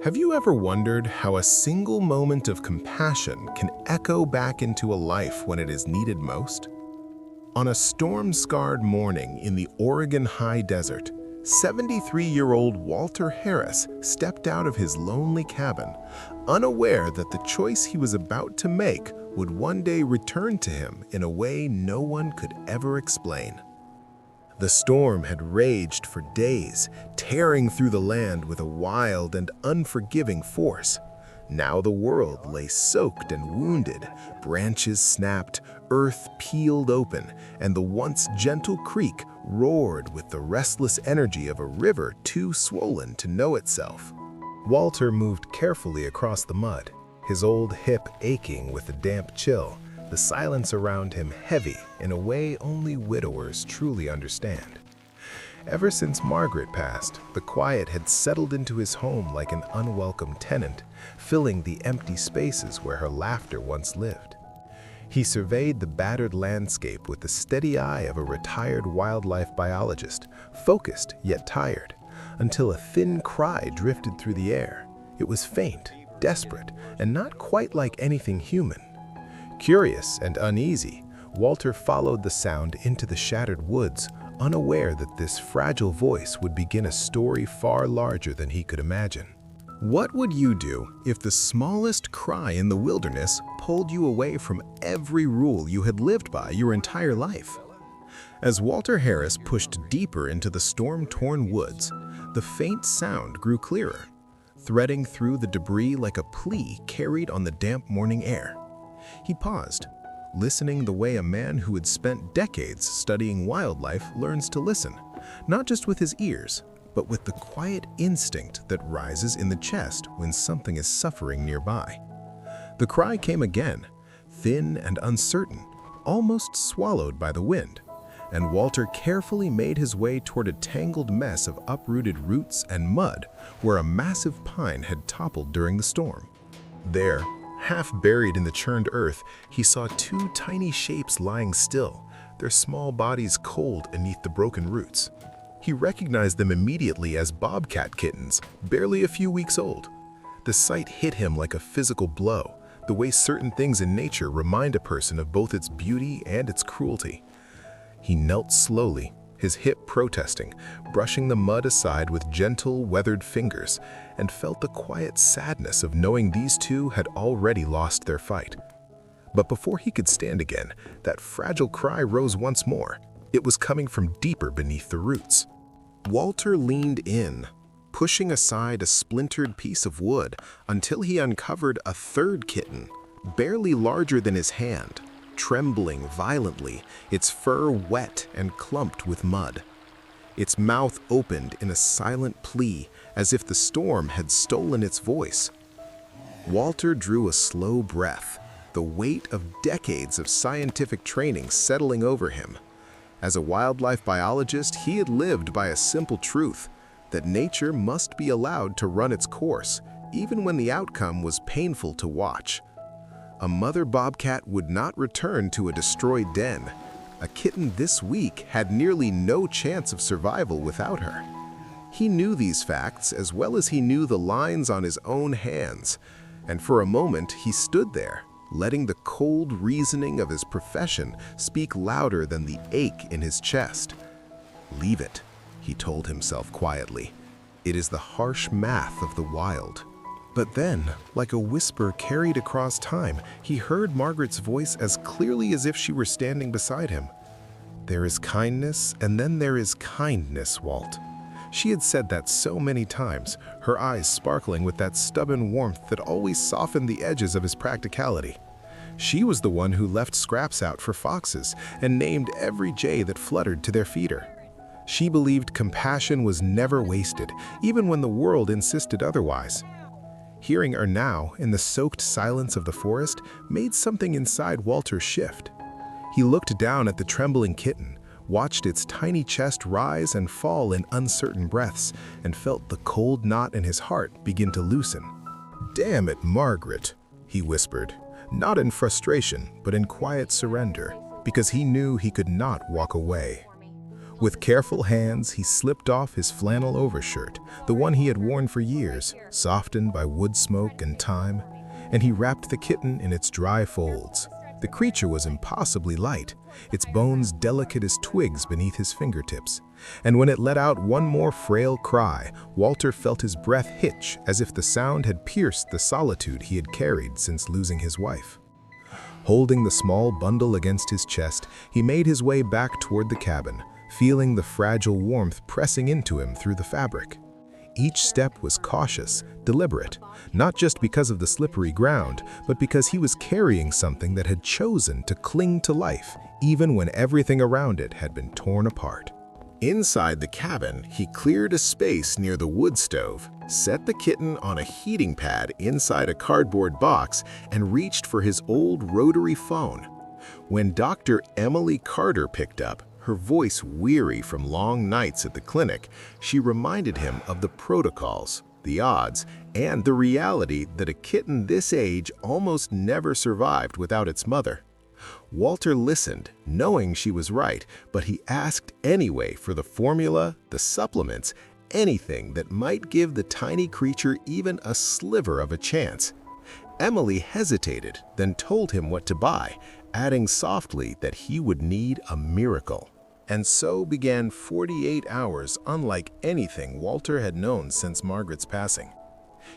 Have you ever wondered how a single moment of compassion can echo back into a life when it is needed most? On a storm-scarred morning in the Oregon high desert, 73-year-old Walter Harris stepped out of his lonely cabin, unaware that the choice he was about to make would one day return to him in a way no one could ever explain. The storm had raged for days, tearing through the land with a wild and unforgiving force. Now the world lay soaked and wounded, branches snapped, earth peeled open, and the once gentle creek roared with the restless energy of a river too swollen to know itself. Walter moved carefully across the mud, his old hip aching with the damp chill, the silence around him heavy in a way only widowers truly understand. Ever since Margaret passed, the quiet had settled into his home like an unwelcome tenant, filling the empty spaces where her laughter once lived. He surveyed the battered landscape with the steady eye of a retired wildlife biologist, focused yet tired, until a thin cry drifted through the air. It was faint, desperate, and not quite like anything human. Curious and uneasy, Walter followed the sound into the shattered woods, unaware that this fragile voice would begin a story far larger than he could imagine. What would you do if the smallest cry in the wilderness pulled you away from every rule you had lived by your entire life? As Walter Harris pushed deeper into the storm-torn woods, the faint sound grew clearer, threading through the debris like a plea carried on the damp morning air. He paused, listening the way a man who had spent decades studying wildlife learns to listen, not just with his ears, but with the quiet instinct that rises in the chest when something is suffering nearby. The cry came again, thin and uncertain, almost swallowed by the wind, and Walter carefully made his way toward a tangled mess of uprooted roots and mud where a massive pine had toppled during the storm. There, half buried in the churned earth, he saw two tiny shapes lying still, their small bodies cold beneath the broken roots. He recognized them immediately as bobcat kittens, barely a few weeks old. The sight hit him like a physical blow, the way certain things in nature remind a person of both its beauty and its cruelty. He knelt slowly, his hip protesting, brushing the mud aside with gentle, weathered fingers, and felt the quiet sadness of knowing these two had already lost their fight. But before he could stand again, that fragile cry rose once more. It was coming from deeper beneath the roots. Walter leaned in, pushing aside a splintered piece of wood until he uncovered a third kitten, barely larger than his hand, trembling violently, its fur wet and clumped with mud. Its mouth opened in a silent plea, as if the storm had stolen its voice. Walter drew a slow breath, the weight of decades of scientific training settling over him. As a wildlife biologist, he had lived by a simple truth, that nature must be allowed to run its course, even when the outcome was painful to watch. A mother bobcat would not return to a destroyed den. A kitten this week had nearly no chance of survival without her. He knew these facts as well as he knew the lines on his own hands, and for a moment he stood there, letting the cold reasoning of his profession speak louder than the ache in his chest. "Leave it," he told himself quietly. "It is the harsh math of the wild." But then, like a whisper carried across time, he heard Margaret's voice as clearly as if she were standing beside him. "There is kindness, and then there is kindness, Walt." She had said that so many times, her eyes sparkling with that stubborn warmth that always softened the edges of his practicality. She was the one who left scraps out for foxes and named every jay that fluttered to their feeder. She believed compassion was never wasted, even when the world insisted otherwise. Hearing her now, in the soaked silence of the forest, made something inside Walter shift. He looked down at the trembling kitten, watched its tiny chest rise and fall in uncertain breaths, and felt the cold knot in his heart begin to loosen. "Damn it, Margaret," he whispered, not in frustration, but in quiet surrender, because he knew he could not walk away. With careful hands, he slipped off his flannel overshirt, the one he had worn for years, softened by wood smoke and time, and he wrapped the kitten in its dry folds. The creature was impossibly light, its bones delicate as twigs beneath his fingertips. And when it let out one more frail cry, Walter felt his breath hitch as if the sound had pierced the solitude he had carried since losing his wife. Holding the small bundle against his chest, he made his way back toward the cabin, feeling the fragile warmth pressing into him through the fabric. Each step was cautious, deliberate, not just because of the slippery ground, but because he was carrying something that had chosen to cling to life, even when everything around it had been torn apart. Inside the cabin, he cleared a space near the wood stove, set the kitten on a heating pad inside a cardboard box, and reached for his old rotary phone. When Dr. Emily Carter picked up, her voice weary from long nights at the clinic, she reminded him of the protocols, the odds, and the reality that a kitten this age almost never survived without its mother. Walter listened, knowing she was right, but he asked anyway for the formula, the supplements, anything that might give the tiny creature even a sliver of a chance. Emily hesitated, then told him what to buy, adding softly that he would need a miracle. And so began 48 hours unlike anything Walter had known since Margaret's passing.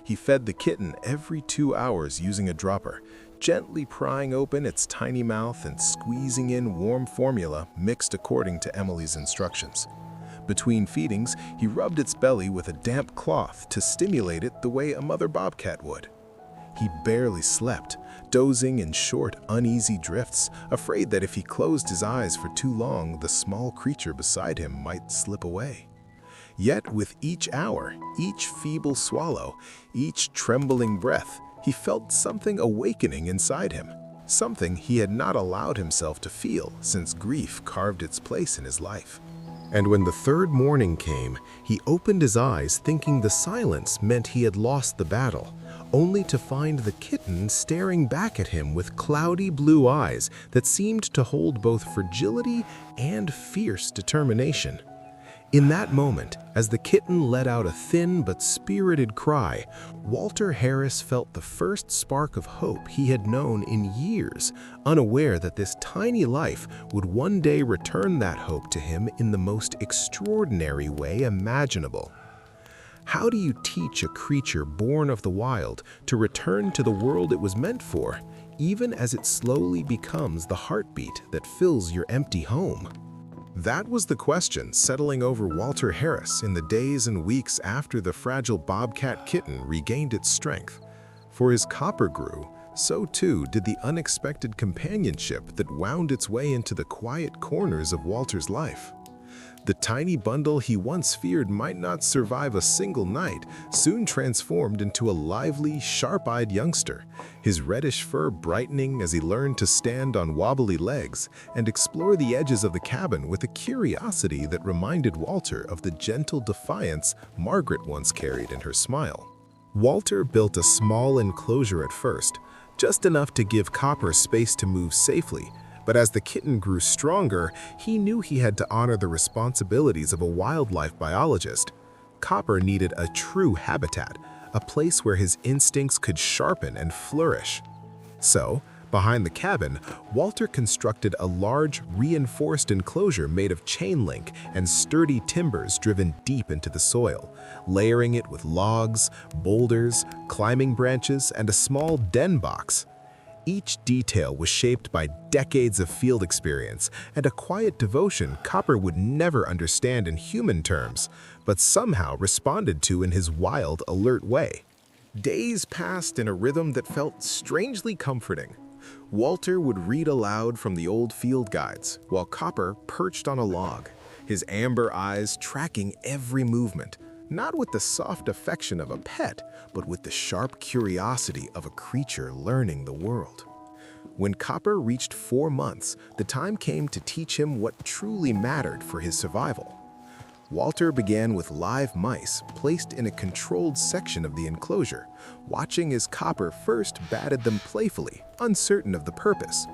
He fed the kitten every 2 hours using a dropper, gently prying open its tiny mouth and squeezing in warm formula mixed according to Emily's instructions. Between feedings, he rubbed its belly with a damp cloth to stimulate it the way a mother bobcat would. He barely slept, dozing in short, uneasy drifts, afraid that if he closed his eyes for too long, the small creature beside him might slip away. Yet with each hour, each feeble swallow, each trembling breath, he felt something awakening inside him, something he had not allowed himself to feel since grief carved its place in his life. And when the third morning came, he opened his eyes thinking the silence meant he had lost the battle, only to find the kitten staring back at him with cloudy blue eyes that seemed to hold both fragility and fierce determination. In that moment, as the kitten let out a thin but spirited cry, Walter Harris felt the first spark of hope he had known in years, unaware that this tiny life would one day return that hope to him in the most extraordinary way imaginable. How do you teach a creature born of the wild to return to the world it was meant for, even as it slowly becomes the heartbeat that fills your empty home? That was the question settling over Walter Harris in the days and weeks after the fragile Bobcat Kitten regained its strength. For as Copper grew, so too did the unexpected companionship that wound its way into the quiet corners of Walter's life. The tiny bundle he once feared might not survive a single night soon transformed into a lively, sharp-eyed youngster, his reddish fur brightening as he learned to stand on wobbly legs and explore the edges of the cabin with a curiosity that reminded Walter of the gentle defiance Margaret once carried in her smile. Walter built a small enclosure at first, just enough to give Copper space to move safely. But as the kitten grew stronger, he knew he had to honor the responsibilities of a wildlife biologist. Copper needed a true habitat, a place where his instincts could sharpen and flourish. So, behind the cabin, Walter constructed a large, reinforced enclosure made of chain link and sturdy timbers driven deep into the soil, layering it with logs, boulders, climbing branches, and a small den box. Each detail was shaped by decades of field experience and a quiet devotion Copper would never understand in human terms, but somehow responded to in his wild, alert way. Days passed in a rhythm that felt strangely comforting. Walter would read aloud from the old field guides, while Copper perched on a log, his amber eyes tracking every movement, not with the soft affection of a pet, but with the sharp curiosity of a creature learning the world. When Copper reached 4 months, the time came to teach him what truly mattered for his survival. Walter began with live mice placed in a controlled section of the enclosure, watching as Copper first batted them playfully, uncertain of the purpose.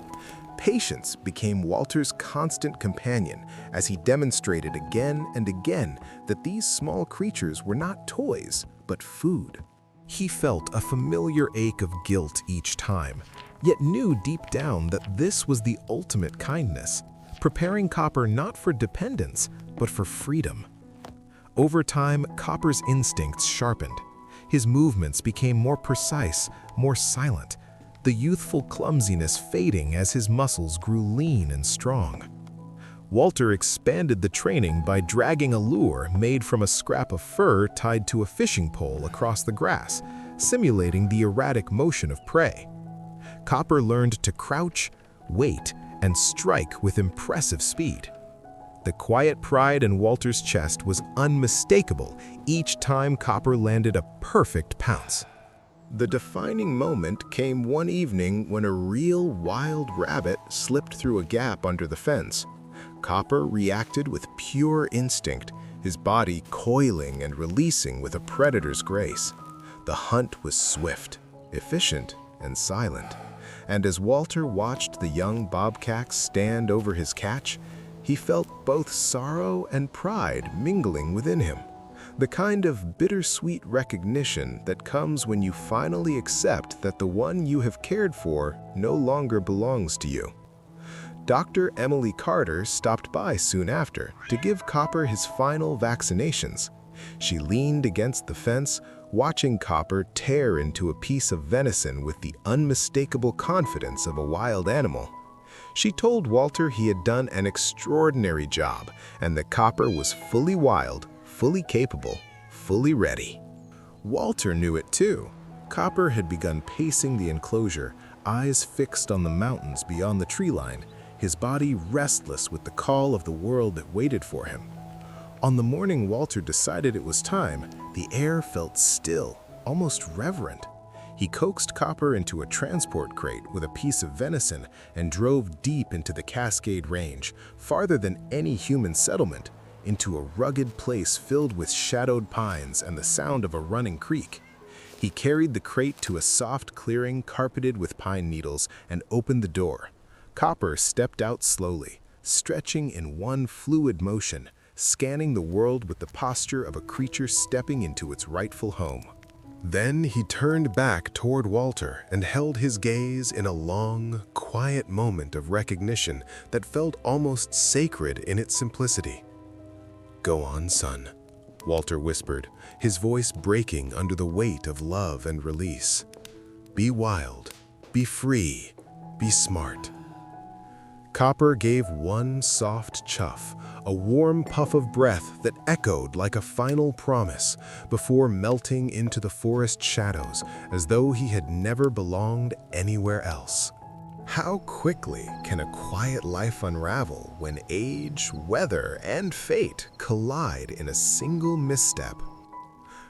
Patience became Walter's constant companion as he demonstrated again and again that these small creatures were not toys, but food. He felt a familiar ache of guilt each time, yet knew deep down that this was the ultimate kindness, preparing Copper not for dependence, but for freedom. Over time, Copper's instincts sharpened. His movements became more precise, more silent, the youthful clumsiness fading as his muscles grew lean and strong. Walter expanded the training by dragging a lure made from a scrap of fur tied to a fishing pole across the grass, simulating the erratic motion of prey. Copper learned to crouch, wait, and strike with impressive speed. The quiet pride in Walter's chest was unmistakable each time Copper landed a perfect pounce. The defining moment came one evening when a real wild rabbit slipped through a gap under the fence. Copper reacted with pure instinct, his body coiling and releasing with a predator's grace. The hunt was swift, efficient, and silent. And as Walter watched the young bobcat stand over his catch, he felt both sorrow and pride mingling within him. The kind of bittersweet recognition that comes when you finally accept that the one you have cared for no longer belongs to you. Dr. Emily Carter stopped by soon after to give Copper his final vaccinations. She leaned against the fence, watching Copper tear into a piece of venison with the unmistakable confidence of a wild animal. She told Walter he had done an extraordinary job and that Copper was fully wild, fully capable, fully ready. Walter knew it too. Copper had begun pacing the enclosure, eyes fixed on the mountains beyond the tree line, his body restless with the call of the world that waited for him. On the morning Walter decided it was time, the air felt still, almost reverent. He coaxed Copper into a transport crate with a piece of venison and drove deep into the Cascade Range, farther than any human settlement, into a rugged place filled with shadowed pines and the sound of a running creek. He carried the crate to a soft clearing carpeted with pine needles and opened the door. Copper stepped out slowly, stretching in one fluid motion, scanning the world with the posture of a creature stepping into its rightful home. Then he turned back toward Walter and held his gaze in a long, quiet moment of recognition that felt almost sacred in its simplicity. "Go on, son," Walter whispered, his voice breaking under the weight of love and release. "Be wild, be free, be smart." Copper gave one soft chuff, a warm puff of breath that echoed like a final promise before melting into the forest shadows as though he had never belonged anywhere else. How quickly can a quiet life unravel when age, weather, and fate collide in a single misstep?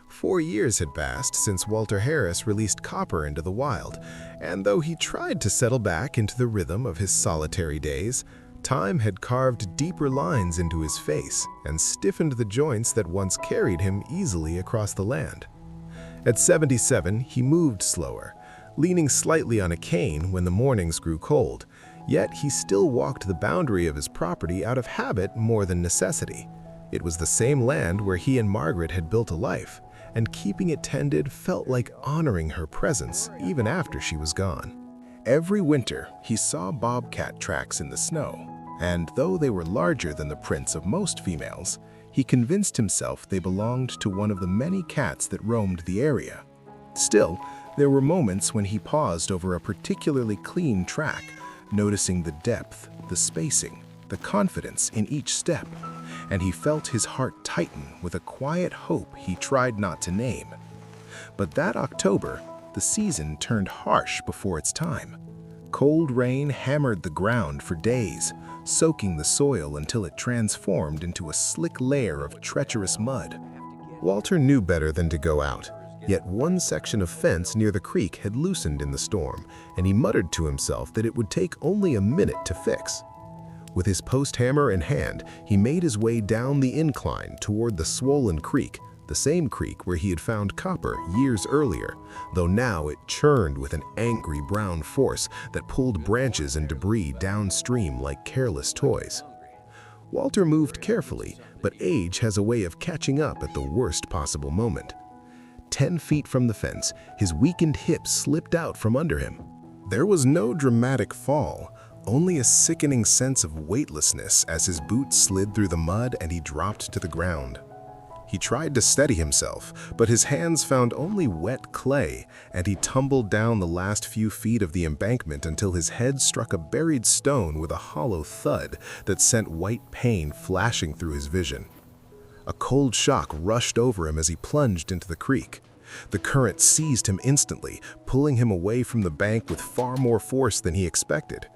4 years had passed since Walter Harris released Copper into the wild, and though he tried to settle back into the rhythm of his solitary days, time had carved deeper lines into his face and stiffened the joints that once carried him easily across the land. At 77, he moved slower, leaning slightly on a cane when the mornings grew cold, yet he still walked the boundary of his property out of habit more than necessity. It was the same land where he and Margaret had built a life, and keeping it tended felt like honoring her presence even after she was gone. Every winter, he saw bobcat tracks in the snow, and though they were larger than the prints of most females, he convinced himself they belonged to one of the many cats that roamed the area. Still, there were moments when he paused over a particularly clean track, noticing the depth, the spacing, the confidence in each step, and he felt his heart tighten with a quiet hope he tried not to name. But that October, the season turned harsh before its time. Cold rain hammered the ground for days, soaking the soil until it transformed into a slick layer of treacherous mud. Walter knew better than to go out, yet one section of fence near the creek had loosened in the storm, and he muttered to himself that it would take only a minute to fix. With his post hammer in hand, he made his way down the incline toward the swollen creek, the same creek where he had found copper years earlier, though now it churned with an angry brown force that pulled branches and debris downstream like careless toys. Walter moved carefully, but age has a way of catching up at the worst possible moment. 10 feet from the fence, his weakened hip slipped out from under him. There was no dramatic fall, only a sickening sense of weightlessness as his boot slid through the mud and he dropped to the ground. He tried to steady himself, but his hands found only wet clay, and he tumbled down the last few feet of the embankment until his head struck a buried stone with a hollow thud that sent white pain flashing through his vision. A cold shock rushed over him as he plunged into the creek. The current seized him instantly, pulling him away from the bank with far more force than he expected.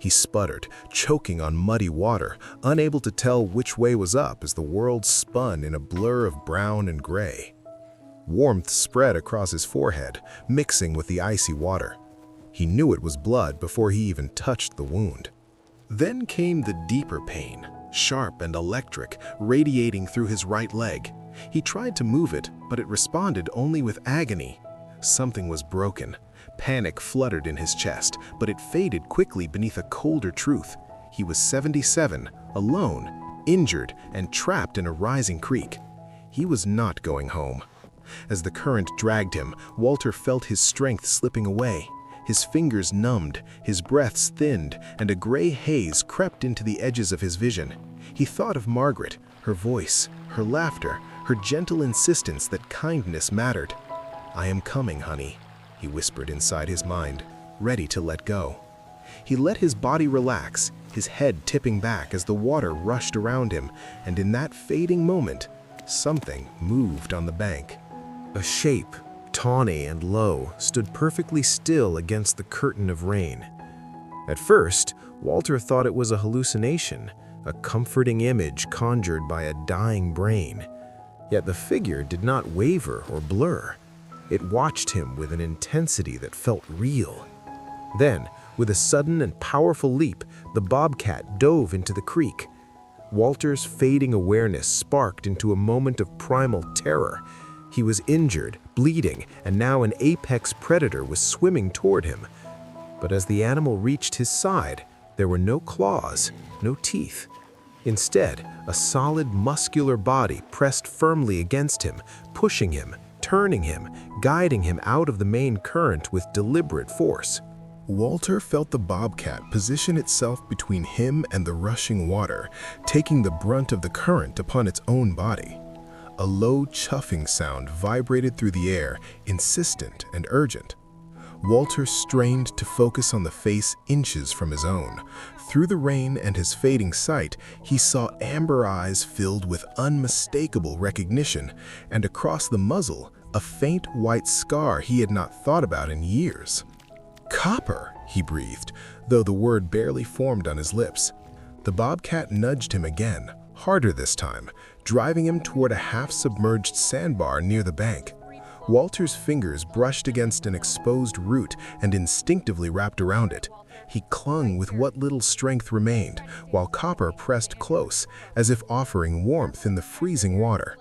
He sputtered, choking on muddy water, unable to tell which way was up as the world spun in a blur of brown and gray. Warmth spread across his forehead, mixing with the icy water. He knew it was blood before he even touched the wound. Then came the deeper pain, sharp and electric, radiating through his right leg. He tried to move it, but it responded only with agony. Something was broken. Panic fluttered in his chest, but it faded quickly beneath a colder truth. He was 77, alone, injured, and trapped in a rising creek. He was not going home. As the current dragged him, Walter felt his strength slipping away. His fingers numbed, his breaths thinned, and a gray haze crept into the edges of his vision. He thought of Margaret, her voice, her laughter, her gentle insistence that kindness mattered. "I am coming, honey," he whispered inside his mind, ready to let go. He let his body relax, his head tipping back as the water rushed around him, and in that fading moment, something moved on the bank. A shape, tawny and low, stood perfectly still against the curtain of rain. At first, Walter thought it was a hallucination, a comforting image conjured by a dying brain. Yet the figure did not waver or blur. It watched him with an intensity that felt real. Then, with a sudden and powerful leap, the bobcat dove into the creek. Walter's fading awareness sparked into a moment of primal terror. He was injured, bleeding, and now an apex predator was swimming toward him. But as the animal reached his side, there were no claws, no teeth. Instead, a solid, muscular body pressed firmly against him, pushing him, turning him, guiding him out of the main current with deliberate force. Walter felt the bobcat position itself between him and the rushing water, taking the brunt of the current upon its own body. A low chuffing sound vibrated through the air, insistent and urgent. Walter strained to focus on the face inches from his own. Through the rain and his fading sight, he saw amber eyes filled with unmistakable recognition, and across the muzzle, a faint white scar he had not thought about in years. "Copper," he breathed, though the word barely formed on his lips. The bobcat nudged him again, harder this time, driving him toward a half-submerged sandbar near the bank. Walter's fingers brushed against an exposed root and instinctively wrapped around it. He clung with what little strength remained, while Copper pressed close, as if offering warmth in the freezing water.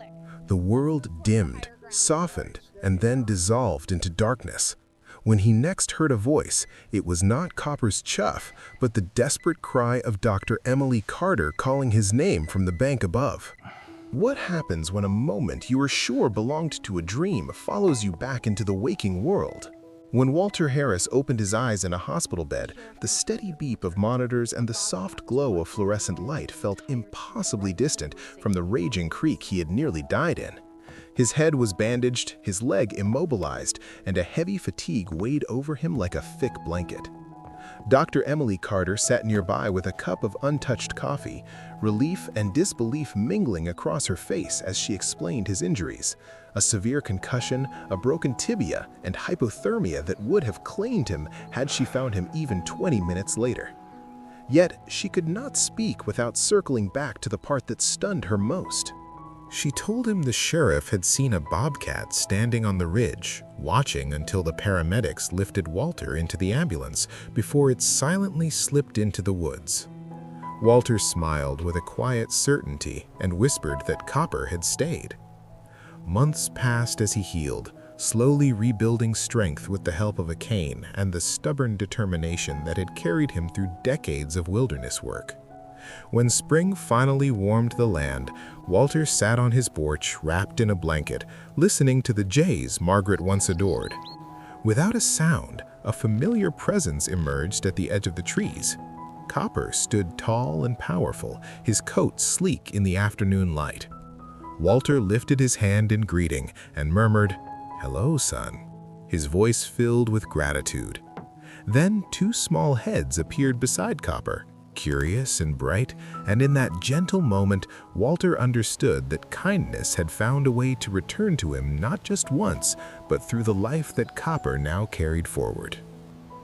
The world dimmed, softened, and then dissolved into darkness. When he next heard a voice, it was not Copper's chuff, but the desperate cry of Dr. Emily Carter calling his name from the bank above. What happens when a moment you were sure belonged to a dream follows you back into the waking world? When Walter Harris opened his eyes in a hospital bed, the steady beep of monitors and the soft glow of fluorescent light felt impossibly distant from the raging creek he had nearly died in. His head was bandaged, his leg immobilized, and a heavy fatigue weighed over him like a thick blanket. Dr. Emily Carter sat nearby with a cup of untouched coffee, relief and disbelief mingling across her face as she explained his injuries. A severe concussion, a broken tibia, and hypothermia that would have claimed him had she found him even 20 minutes later. Yet she could not speak without circling back to the part that stunned her most. She told him the sheriff had seen a bobcat standing on the ridge, watching until the paramedics lifted Walter into the ambulance before it silently slipped into the woods. Walter smiled with a quiet certainty and whispered that Copper had stayed. Months passed as he healed, slowly rebuilding strength with the help of a cane and the stubborn determination that had carried him through decades of wilderness work. When spring finally warmed the land, Walter sat on his porch wrapped in a blanket, listening to the jays Margaret once adored. Without a sound, a familiar presence emerged at the edge of the trees. Copper stood tall and powerful, his coat sleek in the afternoon light. Walter lifted his hand in greeting and murmured, "Hello, son," his voice filled with gratitude. Then two small heads appeared beside Copper, curious and bright, and in that gentle moment, Walter understood that kindness had found a way to return to him not just once, but through the life that Copper now carried forward.